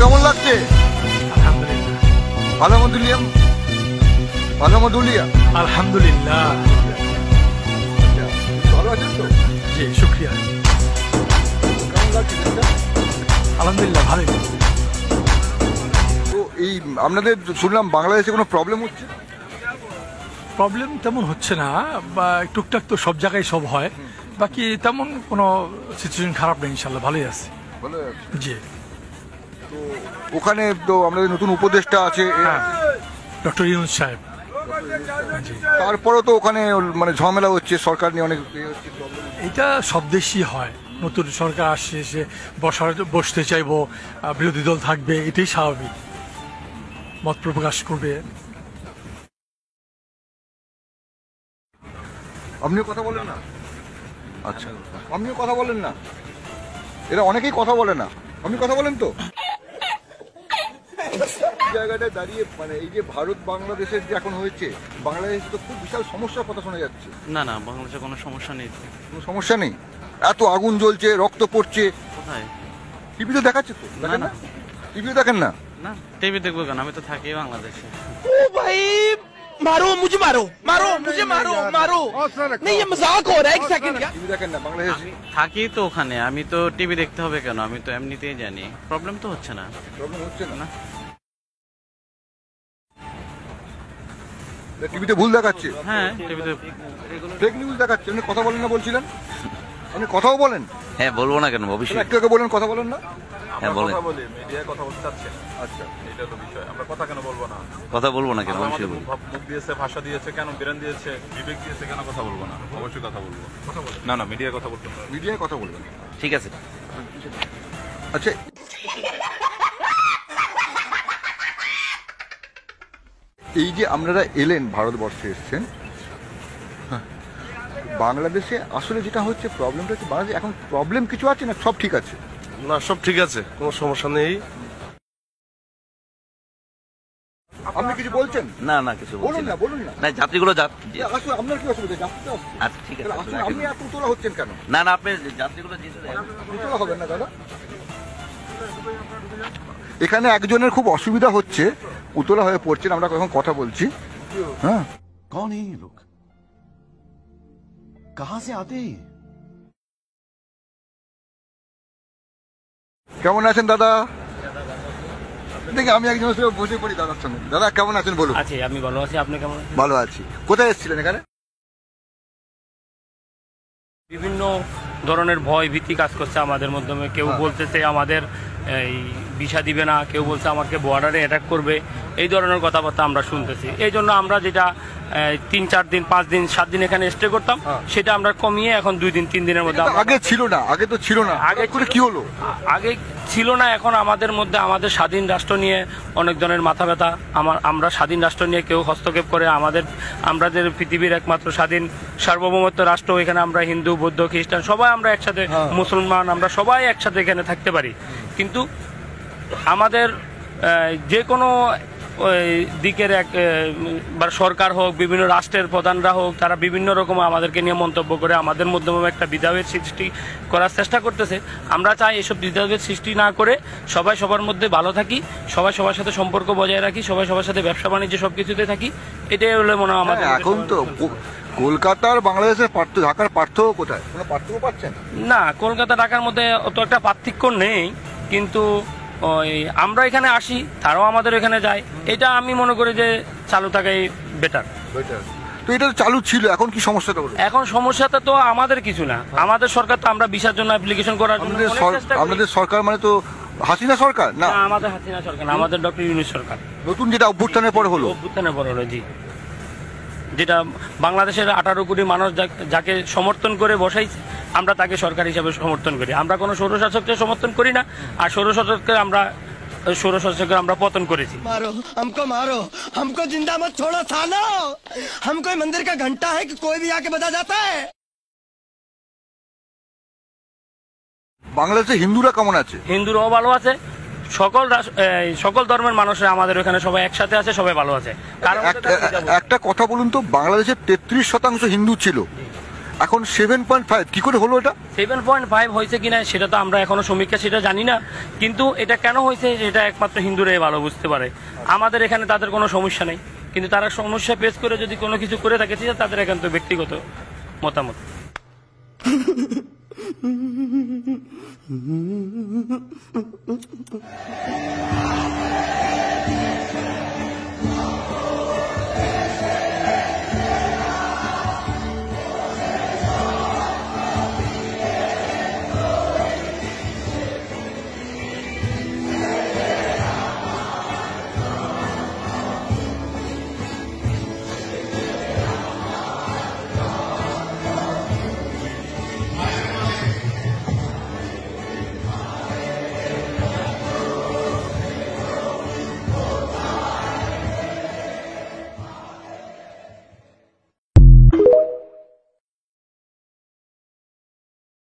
কেমন লাগছে? আলহামদুলিল্লাহ। আলহামদুলিল্লাহ। আলহামদুলিল্লাহ। ভালো আছেন তো? জি শুক্রিয়া। কেমন লাগছে? আলহামদুলিল্লাহ ভালোই। তো এই আপনাদের শুনলাম বাংলাদেশে কোনো প্রবলেম হচ্ছে? প্রবলেম তেমন হচ্ছে না, বা টুকটাক তো সব জায়গায় সব হয়, বাকি তেমন কোনো সিচুয়েশন খারাপ নেই, ইনশাল্লাহ ভালোই আছে। ভালো আছে। জি। তো ওখানে তো আমাদের নতুন উপদেষ্টা আছে, হ্যাঁ, ডক্টর ইউনূস সাহেব। জি। তারপরেও তো ওখানে মানে ঝামেলা হচ্ছে, সরকার নিয়ে অনেক এটা সব দেশই হয়, নতুন সরকার আসছে, সে বসতে চাইবো, বিরোধী দল থাকবে, এটাই স্বাভাবিক, মত প্রকাশ করবে। আপনিও কথা বলেন না? আচ্ছা, আপনিও কথা বলেন না? এরা অনেকেই কথা বলে না, আপনি কথা বলেন তো? জায়গাটায় দাঁড়িয়ে মানে এই যে ভারত বাংলাদেশের যে এখন হয়েছে, বাংলাদেশে তো খুব বিশাল সমস্যার কথা শোনা যাচ্ছে। না না, বাংলাদেশে কোনো সমস্যা নেই। কোনো সমস্যা নেই? এত আগুন জ্বলছে, রক্ত পড়ছে, কোথায়? টিভিতে দেখাচ্ছে তো? দেখেন না? টিভিও দেখেন না? না, টিভি দেখবো কেন, আমি তো থাকি বাংলাদেশে। ओ भाई मारो मुझे, मारो मारो मुझे, मारो मारो नहीं, ये मजाक हो रहा है। एक सेकंड क्या টিভি দেখেন না বাংলাদেশ? আমি থাকি তো ওখানে, আমি তো টিভি দেখতে হবে কেন, আমি তো এমনিতেই জানি। প্রবলেম তো হচ্ছে না। প্রবলেম হচ্ছে না? না। টিভিতে ভুল দেখাচ্ছে, হ্যাঁ, টিভিতে ফেক নিউজ দেখাচ্ছে। আপনি কথা বলেন না বলছিলেন? আপনি কথাও বলেন? হ্যাঁ বলবো না কেন, অবশ্যই। একটু আগে বলেন কথা বলেন না? হ্যাঁ বলেন। কথা বলি, মিডিয়ায় কথা বলতে চাচ্ছেন, আচ্ছা, এটা তো বিষয়। আমরা কথা কেন বলবো না? কথা বলবো না কেন, আমাদের অবশ্যই বলবো। মুখ দিয়েছে, ভাষা দিয়েছে, কেন ব্রেন দিয়েছে, বিবেক দিয়েছে, কেন কথা বলবো না? অবশ্যই কথা বলবো। না না, মিডিয়ায় কথা বলতে হবে। মিডিয়ায় কথা বলবেন। ঠিক আছে। আচ্ছা, এই যে আপনারা এলেন, ভারতবর্ষে এসছেন, হ্যাঁ, বাংলাদেশে আসলে যেটা হচ্ছে প্রবলেমটা হচ্ছে, বাংলাদেশে এখন প্রবলেম কিছু আছে না সব ঠিক আছে? না, সব ঠিক আছে, কোনো সমস্যা নেই। আপনি কিছু বলছেন? না না, কিছু বলছি বলুন না। না, বলুন না। না, যাত্রীগুলো আসলে আপনার কি অসুবিধা? যাত্রীতে আসছে। আচ্ছা ঠিক আছে, আসলে আপনি এত উতলা হচ্ছেন কেন? না না, আপনি যাত্রীগুলো যেতে দেন। উতলা হবেন না দাদা। এখানে একজনের খুব অসুবিধা হচ্ছে, উতলা হয়ে পড়ছেন, আমরা এখন কথা বলছি। হ্যাঁ, कौन है ये लोग? कहां से आते हैं? কেমন আছেন দাদা? দেখি আমি একজনের সঙ্গে বসে পড়ি দাদার সঙ্গে। দাদা কেমন আছেন বলুন? আছি, আমি ভালো আছি, আপনি কেমন আছেন? ভালো আছি। কোথায় এসেছিলেন এখানে? বিভিন্ন ধরনের ভয় ভীতি কাজ করছে আমাদের মাধ্যমে। কেউ বলতেছে আমাদের এই ভিসা দিবে না, কেউ বলছে আমাকে বর্ডারে অ্যাটাক করবে, এই ধরনের কথাবার্তা আমরা শুনতেছি। এই জন্য আমরা যেটা 3-4 দিন 5 দিন 7 দিন এখানে স্টে করতাম, সেটা আমরা কমিয়ে এখন 2 দিন 3 দিনের মধ্যে। আগে ছিল না, আগে তো ছিল না, আগে করে কি হলো? আগে ছিল না, এখন আমাদের মধ্যে আমাদের স্বাধীন রাষ্ট্র নিয়ে অনেক জনের মাথা ব্যথা। আমরা স্বাধীন রাষ্ট্র নিয়ে কেউ হস্তক্ষেপ করে আমাদের পৃথিবীর একমাত্র স্বাধীন সার্বভৌমত্ব রাষ্ট্র, এখানে আমরা হিন্দু বৌদ্ধ খ্রিস্টান সবাই আমরা একসাথে, মুসলমান আমরা সবাই একসাথে এখানে থাকতে পারি। কিন্তু আমাদের যে কোনো দিকের সরকার হোক, বিভিন্ন রাষ্ট্রের প্রধানরা হোক, তারা বিভিন্ন রকম আমাদেরকে নিয়ে মন্তব্য করে আমাদের মাধ্যমে একটা বিধাভেদ সৃষ্টি করার চেষ্টা করতেছে। আমরা চাই এসব বিধাভেদ সৃষ্টি না করে সবাই সবার মধ্যে ভালো থাকি, সবাই সবার সাথে সম্পর্ক বজায় রাখি, সবাই সবার সাথে ব্যবসা বাণিজ্য সবকিছুতে থাকি। এটাই হলো মনে হয় আমাদের। এখন তো কলকাতার বাংলাদেশের ঢাকার পার্থক্য কোথায়? কোনো পার্থক্য পাচ্ছেন? না, কলকাতা ঢাকার মধ্যে অত একটা পার্থক্য নেই, কিন্তু ওই আমরা এখানে আসি, তারাও আমাদের এখানে যায়, এটা আমি মনে করি যে চালু থাকাই বেটার। তো এটা চালু ছিল, এখন কি সমস্যাটা হলো? এখন সমস্যাটা তো আমাদের কিছু না, আমাদের সরকার তো আমরা ভিসার জন্য অ্যাপ্লিকেশন করার জন্য আমাদের সরকার মানে তো হাসিনা সরকার না? আমাদের হাসিনা সরকার না, আমাদের ডক্টর ইউনূস সরকার। নতুন যেটা অভ্যুত্থানের পরে হলো? অভ্যুত্থানের পরে হলো, জি। যেটা বাংলাদেশের 18 কোটি মানুষ যাকে সমর্থন করে বসাইছে, আমরা তাকে সরকার হিসাবে সমর্থন করি। আমরা কোনো স্বৈরশাসককে সমর্থন করি না, আর স্বৈরশাসককে আমরা পতন করেছি। मारो हमको जिंदा मत छोड़ो सालो, हम कोई मंदिर का घंटा है कि कोई भी आके बजा जाता है। বাংলাদেশে হিন্দুরা কেমন আছে? হিন্দুরাও ভালো আছে, সকল ধর্মের মানুষরা আমাদের ওখানে সবাই একসাথে আছে, সবাই ভালো আছে। কারণ একটা কথা বলুন তো, বাংলাদেশে 33% হিন্দু ছিল, এখন 7.5 কি করে হলো এটা? 7.5 হয়েছে কিনা সেটা তো আমরা এখনো সমীক্ষা সেটা জানি না, কিন্তু এটা কেন হয়েছে এটা একমাত্র হিন্দুরাই ভালো বুঝতে পারে। আমাদের এখানে তাদের কোনো সমস্যা নেই, কিন্তু তারা সমস্যা ফেস করে যদি কোনো কিছু করে থাকে সেটা তাদের একান্ত ব্যক্তিগত মতামত।